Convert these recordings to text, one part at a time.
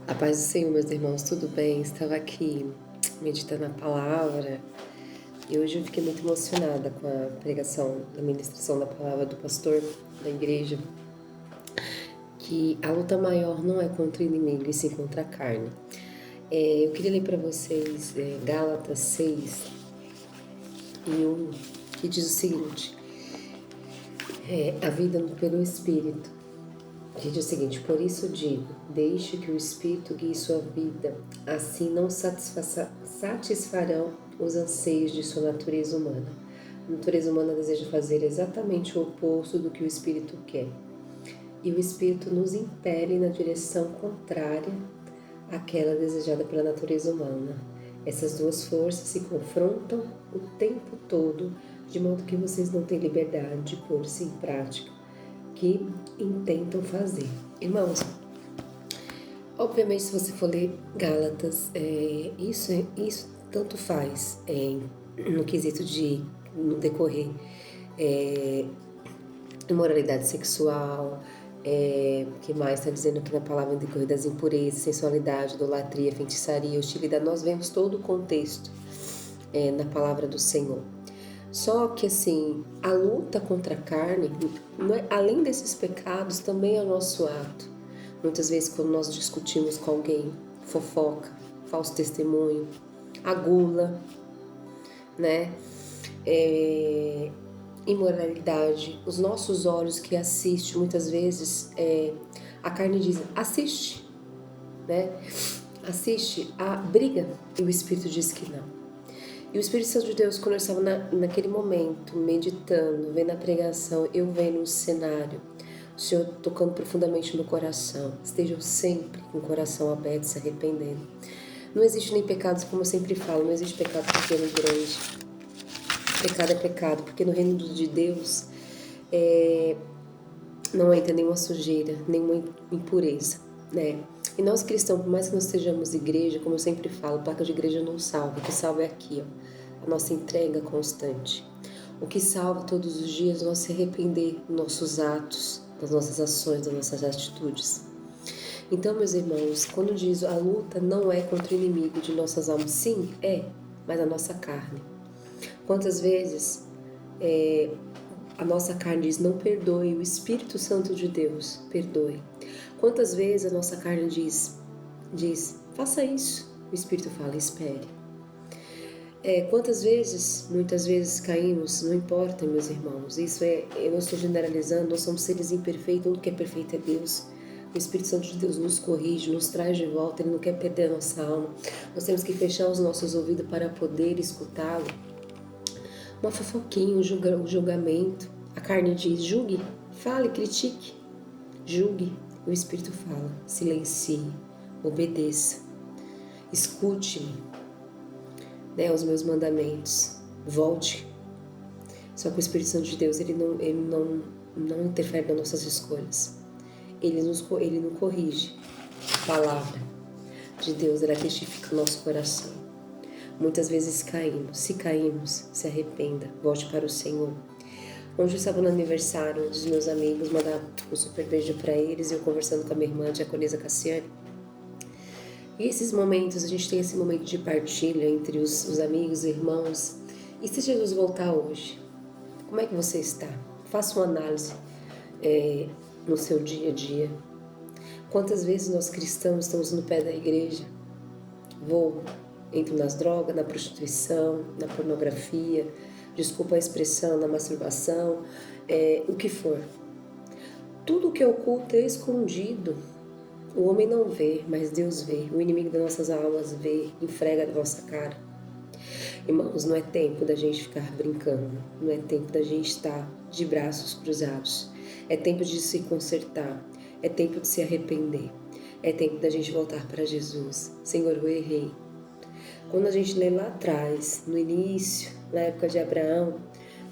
A paz do Senhor, meus irmãos, tudo bem? Estava aqui meditando a palavra e hoje eu fiquei muito emocionada com a pregação, a ministração da palavra do pastor da igreja, que a luta maior não é contra o inimigo, e sim contra a carne. Eu queria ler para vocês Gálatas 6:1, que diz o seguinte: a vida pelo Espírito. Que diz o seguinte: por isso digo, deixe que o Espírito guie sua vida, assim não satisfarão os anseios de sua natureza humana. A natureza humana deseja fazer exatamente o oposto do que o Espírito quer. E o Espírito nos impele na direção contrária àquela desejada pela natureza humana. Essas duas forças se confrontam o tempo todo, de modo que vocês não têm liberdade de pôr-se em prática que intentam fazer. Irmãos, obviamente se você for ler Gálatas, isso tanto faz no quesito de, no decorrer, imoralidade sexual, que mais está dizendo aqui na palavra, no decorrer das impurezas, sensualidade, idolatria, feitiçaria, hostilidade, nós vemos todo o contexto na palavra do Senhor. Só que assim, a luta contra a carne, além desses pecados, também é o nosso ato. Muitas vezes quando nós discutimos com alguém, fofoca, falso testemunho, a gula, né? Imoralidade, os nossos olhos que assistem, muitas vezes a carne diz, assiste, né? Assiste a briga, e o Espírito diz que não. E o Espírito Santo de Deus, quando eu estava naquele momento, meditando, vendo a pregação, eu vendo o cenário, o Senhor tocando profundamente no coração. Estejam sempre com o coração aberto, se arrependendo. Não existe nem pecados, como eu sempre falo, não existe pecado pequeno e grande. Pecado é pecado, porque no reino de Deus não entra nenhuma sujeira, nenhuma impureza, né? E nós cristãos, por mais que nós estejamos igreja, como eu sempre falo, placa de igreja não salva, o que salva é aqui, ó, a nossa entrega constante. O que salva todos os dias é nós se arrepender dos nossos atos, das nossas ações, das nossas atitudes. Então, meus irmãos, quando diz a luta não é contra o inimigo de nossas almas, sim, mas a nossa carne. Quantas vezes a nossa carne diz, não perdoe, o Espírito Santo de Deus perdoe. Quantas vezes a nossa carne diz, faça isso, o Espírito fala, espere. Quantas vezes, muitas vezes caímos, não importa, meus irmãos, eu não estou generalizando, nós somos seres imperfeitos, tudo que é perfeito é Deus. O Espírito Santo de Deus nos corrige, nos traz de volta, Ele não quer perder a nossa alma. Nós temos que fechar os nossos ouvidos para poder escutá-lo. Uma fofoquinha, um julgamento. A carne diz, julgue, fale, critique, julgue. O Espírito fala, silencie, obedeça, escute-me, os meus mandamentos, volte. Só que o Espírito Santo de Deus, ele não interfere nas nossas escolhas. Ele não corrige. A palavra de Deus, ela testifica o nosso coração. Muitas vezes caímos. Se caímos, se arrependa, volte para o Senhor. Hoje eu estava no aniversário dos meus amigos, mandar um super beijo para eles, e eu conversando com a minha irmã, a diaconisa Cassiane. E esses momentos, a gente tem esse momento de partilha entre os amigos, irmãos. E se Jesus voltar hoje, como é que você está? Faça uma análise no seu dia a dia. Quantas vezes nós cristãos estamos no pé da igreja? Entro nas drogas, na prostituição, na pornografia, desculpa a expressão, na masturbação, o que for. Tudo que é oculto é escondido. O homem não vê, mas Deus vê. O inimigo das nossas almas vê, enfrega a nossa cara. Irmãos, não é tempo da gente ficar brincando. Não é tempo da gente estar de braços cruzados. É tempo de se consertar. É tempo de se arrepender. É tempo da gente voltar para Jesus. Senhor, eu errei. Quando a gente lê lá atrás, no início, na época de Abraão,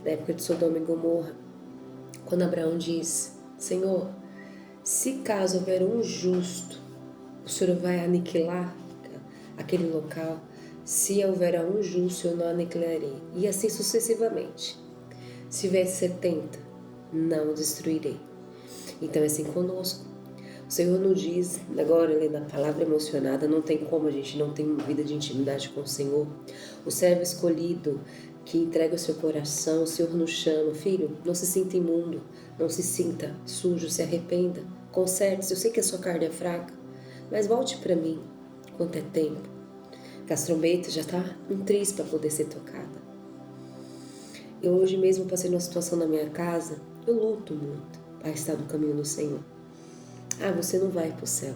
na época de Sodoma e Gomorra, quando Abraão diz, Senhor, se caso houver um justo, o Senhor vai aniquilar aquele local. Se houver um justo, eu não aniquilarei. E assim sucessivamente. Se houver 70, não destruirei. Então é assim conosco. O Senhor nos diz, agora lendo a palavra emocionada, não tem como a gente não ter uma vida de intimidade com o Senhor. O servo escolhido que entrega o seu coração, o Senhor nos chama, filho, não se sinta imundo, não se sinta sujo, se arrependa, conserte-se. Eu sei que a sua carne é fraca, mas volte para mim, quanto é tempo. Que as trombetas já está um triz para poder ser tocada. Eu hoje mesmo passei numa situação na minha casa, eu luto muito para estar no caminho do Senhor. Ah, você não vai para o céu.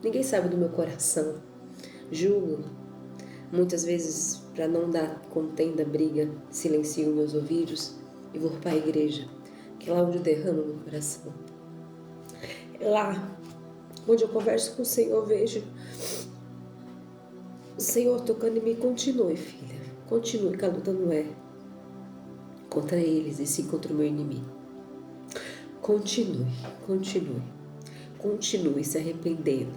Ninguém sabe do meu coração. Julgo. Muitas vezes, para não dar contenda, briga, silencio meus ouvidos e vou para a igreja, que é lá onde eu derramo meu coração. É lá onde eu converso com o Senhor, vejo o Senhor tocando em mim. Continue, filha. Continue, que a luta não é contra eles, e sim contra o meu inimigo. Continue, continue. Continue se arrependendo.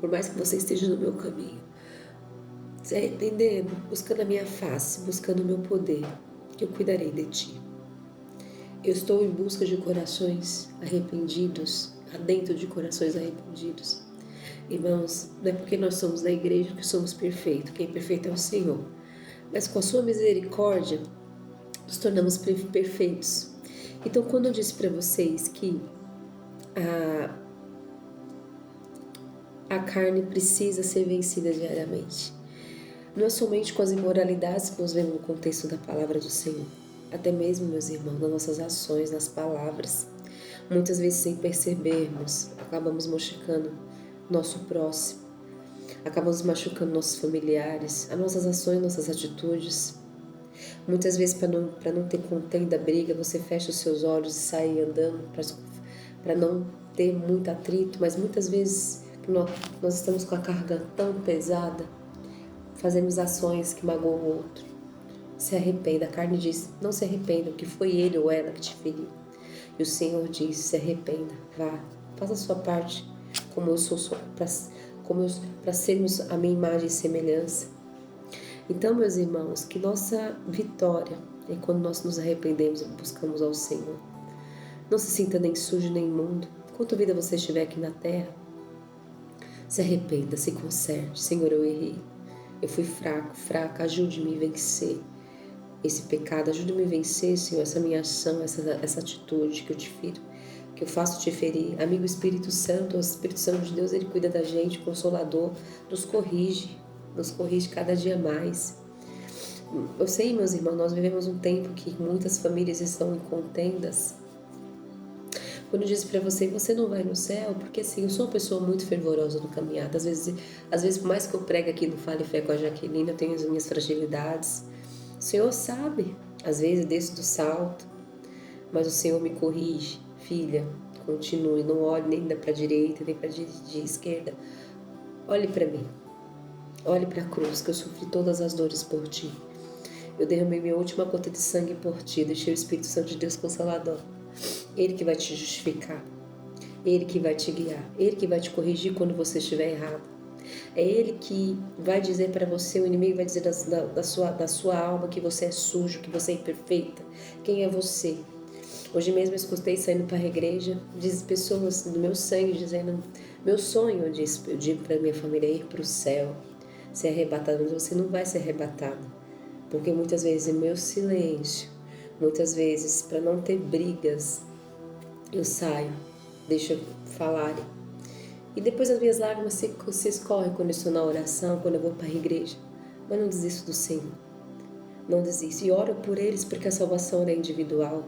Por mais que você esteja no meu caminho, se arrependendo, buscando a minha face, buscando o meu poder, que eu cuidarei de ti. Eu estou em busca de corações arrependidos, adentro de corações arrependidos. Irmãos, não é porque nós somos da igreja que somos perfeitos. Quem é perfeito é o Senhor. Mas com a sua misericórdia, nos tornamos perfeitos. Então, quando eu disse para vocês que a carne precisa ser vencida diariamente, não é somente com as imoralidades que nós vemos no contexto da palavra do Senhor, até mesmo, meus irmãos, nas nossas ações, nas palavras. Muitas vezes, sem percebermos, acabamos machucando nosso próximo, acabamos machucando nossos familiares, as nossas ações, nossas atitudes. Muitas vezes, para não ter contenda, briga, você fecha os seus olhos e sai andando para não ter muito atrito, mas muitas vezes nós estamos com a carga tão pesada, fazemos ações que magoam o outro. Se arrependa, a carne diz, não se arrependa, que foi ele ou ela que te feriu. E o Senhor diz, se arrependa, vá, faça a sua parte, como eu sou, para sermos a minha imagem e semelhança. Então, meus irmãos, que nossa vitória é quando nós nos arrependemos e buscamos ao Senhor. Não se sinta nem sujo nem imundo. Enquanto vida você estiver aqui na terra, se arrependa, se conserte. Senhor, eu errei. Eu fui fraca, ajude-me a vencer esse pecado, ajude-me a vencer, Senhor, essa minha ação, essa atitude que eu te firo, que eu faço te ferir. Amigo Espírito Santo, o Espírito Santo de Deus, ele cuida da gente, Consolador, nos corrige cada dia mais. Eu sei, meus irmãos, nós vivemos um tempo que muitas famílias estão em contendas. Quando eu disse para você, você não vai no céu, porque assim, eu sou uma pessoa muito fervorosa no caminhada. Às vezes, por mais que eu pregue aqui no Fale Fé com a Jaqueline, eu tenho as minhas fragilidades. O Senhor sabe, às vezes eu desço do salto, mas o Senhor me corrige. Filha, continue, não olhe nem para a direita, nem para a esquerda. Olhe para mim, olhe para a cruz, que eu sofri todas as dores por ti. Eu derramei minha última gota de sangue por ti, deixei o Espírito Santo de Deus Consolador. Ele que vai te justificar, Ele que vai te guiar, Ele que vai te corrigir quando você estiver errado. É Ele que vai dizer para você, o inimigo vai dizer da sua alma que você é sujo, que você é imperfeita. Quem é você? Hoje mesmo eu escutei saindo para a igreja, diz pessoas do meu sangue dizendo, meu sonho, eu digo para minha família, é ir para o céu, ser arrebatado, mas você não vai ser arrebatado, porque muitas vezes em meu silêncio, muitas vezes para não ter brigas, eu saio, deixo falarem. E depois as minhas lágrimas se escorrem quando eu estou na oração, quando eu vou para a igreja. Mas não desisto do Senhor. Não desisto. E oro por eles porque a salvação é individual.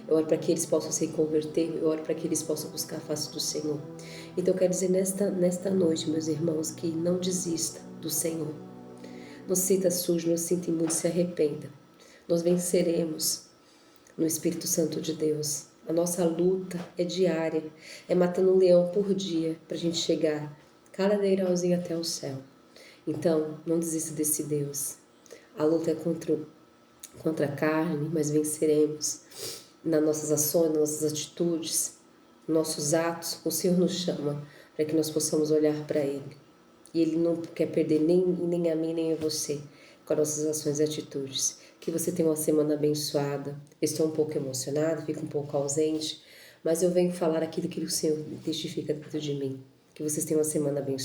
Eu oro para que eles possam se converter. Eu oro para que eles possam buscar a face do Senhor. Então eu quero dizer nesta noite, meus irmãos, que não desista do Senhor. Não se sinta sujo, não se sinta imundo, se arrependa. Nós venceremos no Espírito Santo de Deus. A nossa luta é diária, é matando um leão por dia para a gente chegar cada degrauzinho até o céu. Então, não desista desse Deus. A luta é contra a carne, mas venceremos nas nossas ações, nas nossas atitudes, nossos atos. O Senhor nos chama para que nós possamos olhar para Ele. E Ele não quer perder nem a mim, nem a você com as nossas ações e atitudes. Que você tenha uma semana abençoada. Estou um pouco emocionada, fico um pouco ausente, mas eu venho falar aquilo que o Senhor testifica dentro de mim. Que vocês tenham uma semana abençoada.